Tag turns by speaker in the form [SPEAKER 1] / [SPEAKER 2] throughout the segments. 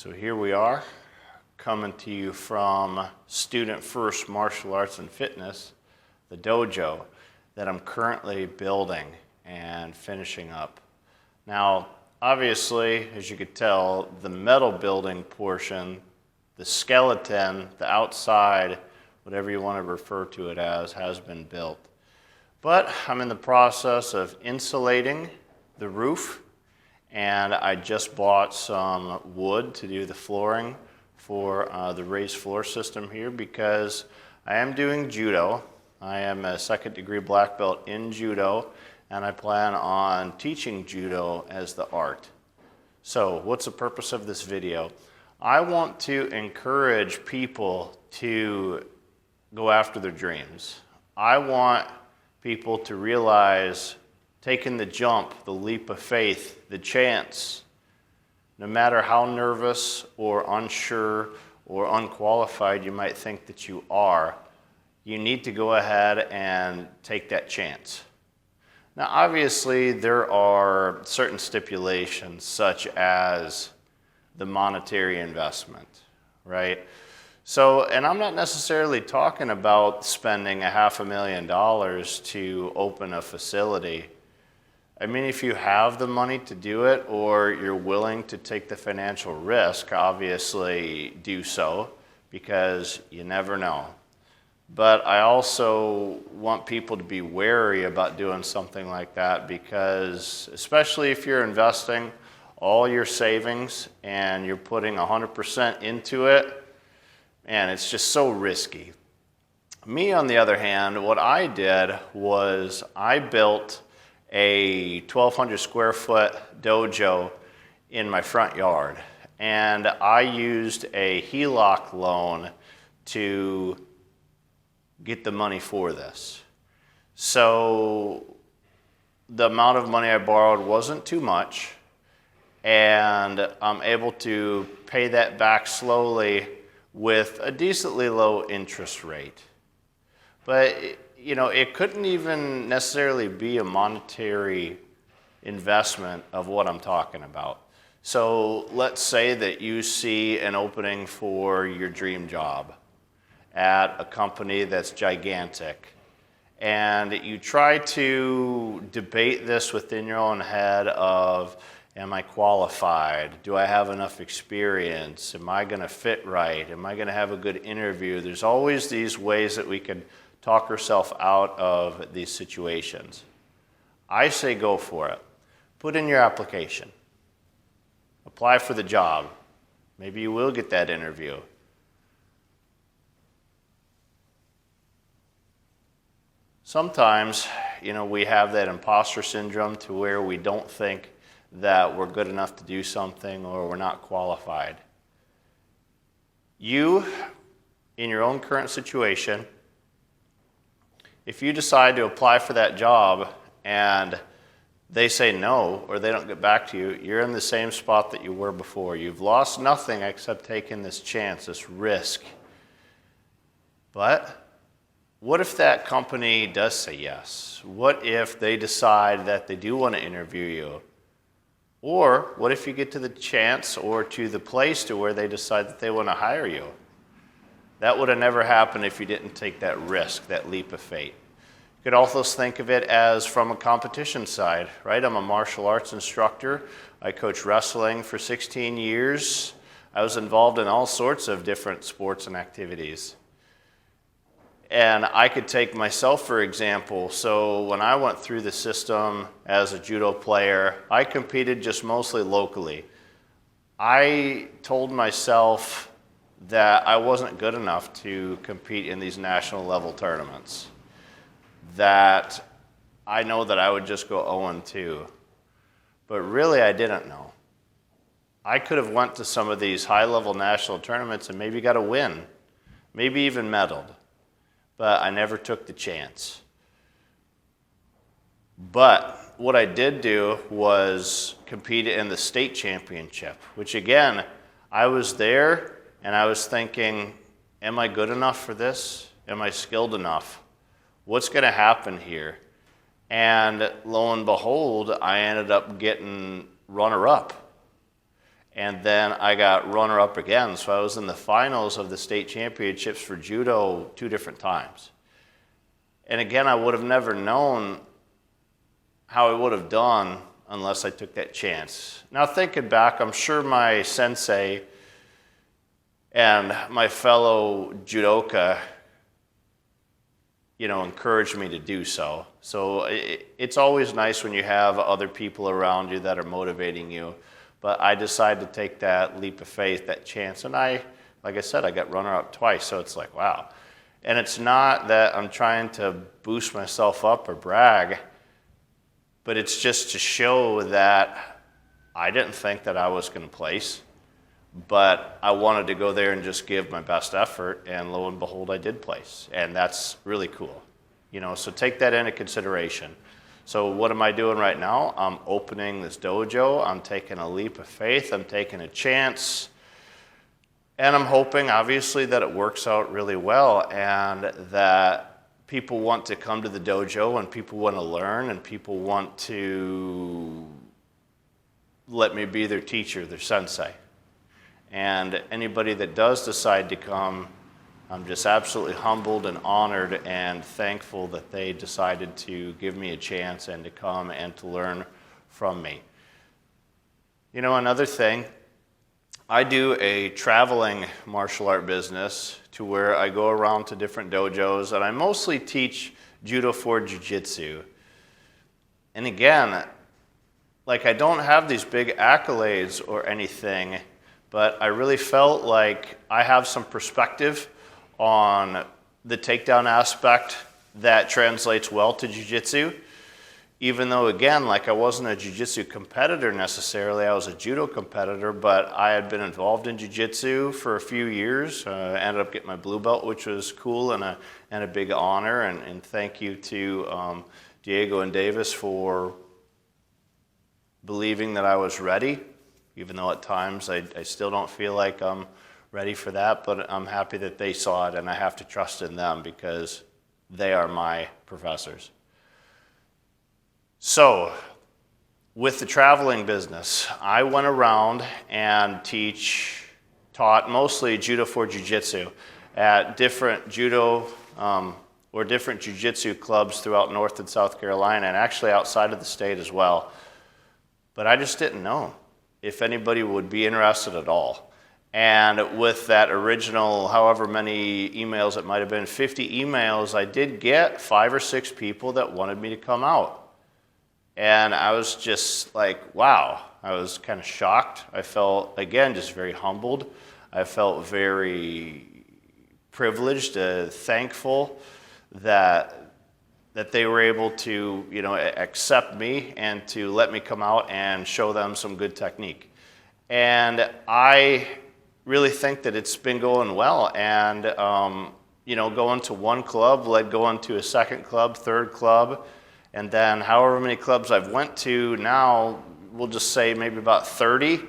[SPEAKER 1] So here we are, coming to you from Student First Martial Arts and Fitness, the dojo that I'm currently building and finishing up. Now, obviously, as you could tell, the metal building portion, the skeleton, the outside, whatever you want to refer to it as, has been built. But I'm in the process of insulating the roof, and I just bought some wood to do the flooring for the raised floor system here because I am doing judo. I am a second-degree black belt in judo, and I plan on teaching judo as the art. So what's the purpose of this video? I want to encourage people to go after their dreams. I want people to realize taking the jump, the leap of faith, the chance, no matter how nervous or unsure or unqualified you might think that you are, you need to go ahead and take that chance. Now, obviously, there are certain stipulations, such as the monetary investment, right? So, and I'm not necessarily talking about spending $500,000 to open a facility. I mean, if you have the money to do it or you're willing to take the financial risk, obviously do so because you never know. But I also want people to be wary about doing something like that because, especially if you're investing all your savings and you're putting 100% into it, man, it's just so risky. Me, on the other hand, what I did was I built a 1,200 square foot dojo in my front yard, and I used a HELOC loan to get the money for this. So the amount of money I borrowed wasn't too much, and I'm able to pay that back slowly with a decently low interest rate. But you know, it couldn't even necessarily be a monetary investment of what I'm talking about. So let's say that you see an opening for your dream job at a company that's gigantic, and you try to debate this within your own head of, am I qualified? Do I have enough experience? Am I going to fit right? Am I going to have a good interview? There's always these ways that we could talk ourselves out of these situations. I say go for it. Put in your application. Apply for the job. Maybe you will get that interview. Sometimes, you know, we have that imposter syndrome to where we don't think that we're good enough to do something or we're not qualified. You, in your own current situation, if you decide to apply for that job and they say no or they don't get back to you, you're in the same spot that you were before. You've lost nothing except taking this chance, this risk. But what if that company does say yes? What if they decide that they do want to interview you? Or what if you get to the chance or to the place to where they decide that they want to hire you? That would have never happened if you didn't take that risk, that leap of faith. You could also think of it as from a competition side, right? I'm a martial arts instructor. I coached wrestling for 16 years. I was involved in all sorts of different sports and activities. And I could take myself, for example. So when I went through the system as a judo player, I competed just mostly locally. I told myself that I wasn't good enough to compete in these national level tournaments, that I know that I would just go 0-2. But really, I didn't know. I could have went to some of these high-level national tournaments and maybe got a win, maybe even medaled. But I never took the chance. But what I did do was compete in the state championship, which again, I was there and I was thinking, am I good enough for this? Am I skilled enough? What's going to happen here? And lo and behold, I ended up getting runner-up. And then I got runner-up again. So I was in the finals of the state championships for judo 2 different times. And again, I would have never known how I would have done unless I took that chance. Now thinking back, I'm sure my sensei and my fellow judoka, encouraged me to do so. So it's always nice when you have other people around you that are motivating you. But I decided to take that leap of faith, that chance. And like I said, I got runner-up twice. So it's like, wow. And it's not that I'm trying to boost myself up or brag, but it's just to show that I didn't think that I was going to place, but I wanted to go there and just give my best effort, and lo and behold, I did place. And that's really cool. So take that into consideration. So what am I doing right now? I'm opening this dojo. I'm taking a leap of faith. I'm taking a chance. And I'm hoping, obviously, that it works out really well and that people want to come to the dojo and people want to learn and people want to let me be their teacher, their sensei. And anybody that does decide to come, I'm just absolutely humbled and honored and thankful that they decided to give me a chance and to come and to learn from me. Another thing, I do a traveling martial art business to where I go around to different dojos, and I mostly teach judo for jiu-jitsu. And again, I don't have these big accolades or anything, but I really felt like I have some perspective on the takedown aspect that translates well to jiu-jitsu. Even though, again, I wasn't a jiu-jitsu competitor necessarily, I was a judo competitor, but I had been involved in jiu-jitsu for a few years. Ended up getting my blue belt, which was cool and a big honor. And thank you to Diego and Davis for believing that I was ready, even though at times I still don't feel like I'm ready for that, but I'm happy that they saw it, and I have to trust in them because they are my professors. So, with the traveling business, I went around and taught mostly judo for jiu-jitsu at different judo or different jiu-jitsu clubs throughout North and South Carolina, and actually outside of the state as well. But I just didn't know if anybody would be interested at all. And with that original, however many emails it might have been, 50 emails, I did get 5 or 6 people that wanted me to come out. And I was just like, wow. I was kind of shocked. I felt, again, just very humbled. I felt very privileged, thankful that they were able to, accept me and to let me come out and show them some good technique. And I really think that it's been going well. And, going to one club led going to a second club, third club, and then however many clubs I've went to now, we'll just say maybe about 30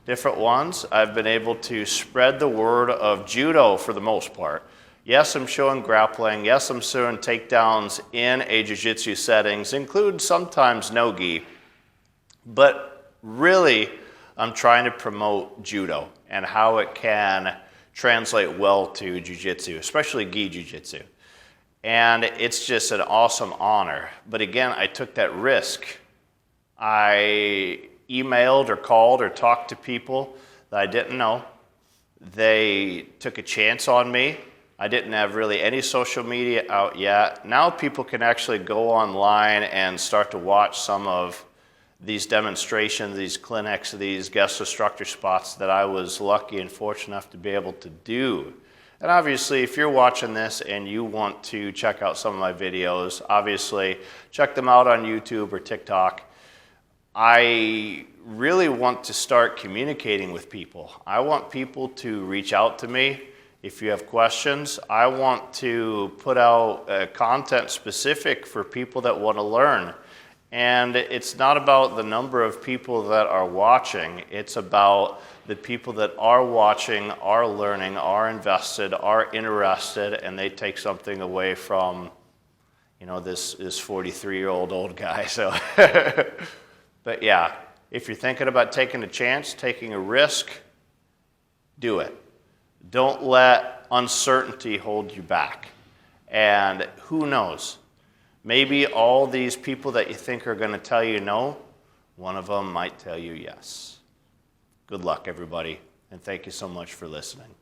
[SPEAKER 1] different ones, I've been able to spread the word of judo for the most part. Yes, I'm showing grappling. Yes, I'm showing takedowns in a jiu-jitsu settings, include sometimes no-gi. But really, I'm trying to promote judo and how it can translate well to jiu-jitsu, especially gi jiu-jitsu. And it's just an awesome honor. But again, I took that risk. I emailed or called or talked to people that I didn't know. They took a chance on me. I didn't have really any social media out yet. Now people can actually go online and start to watch some of these demonstrations, these clinics, these guest instructor spots that I was lucky and fortunate enough to be able to do. And obviously, if you're watching this and you want to check out some of my videos, obviously check them out on YouTube or TikTok. I really want to start communicating with people. I want people to reach out to me if you have questions. I want to put out content specific for people that want to learn. And it's not about the number of people that are watching. It's about the people that are watching, are learning, are invested, are interested, and they take something away from, this 43-year-old old guy. So, but yeah, If you're thinking about taking a chance, taking a risk, do it. Don't let uncertainty hold you back. And who knows? Maybe all these people that you think are going to tell you no, one of them might tell you yes. Good luck, everybody, and thank you so much for listening.